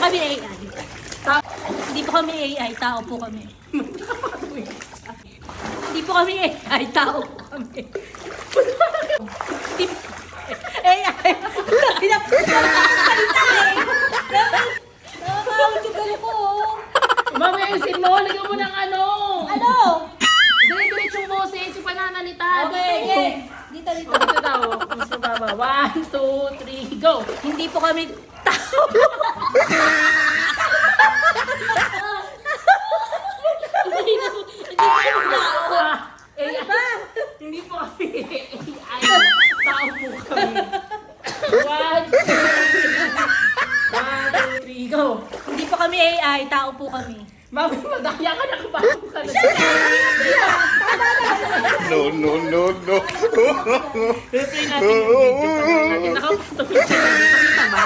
kami AI. Hindi po kami AI, tao po kami. Hindi po kami AI, tao po kami. Hindi AI. Salita eh. Nakakawag yung galo ko. Mamaya yung sin mo, lagyan mo ng ano. Ano? Dire-diretsong boses, yung pananalita. Okay. Dito. Dito daw, mas mababa. 1, 2, 3, go! Hindi po kami tao. Hindi po kami tao. Hindi po kami AI. Tao po kami. 1, 2, 3, go! Hindi po kami AI, tao po kami. Mami, madaya ka na kabago ka na. No. Replay natin yung video. Nakapagtapit siya. Nakita ba?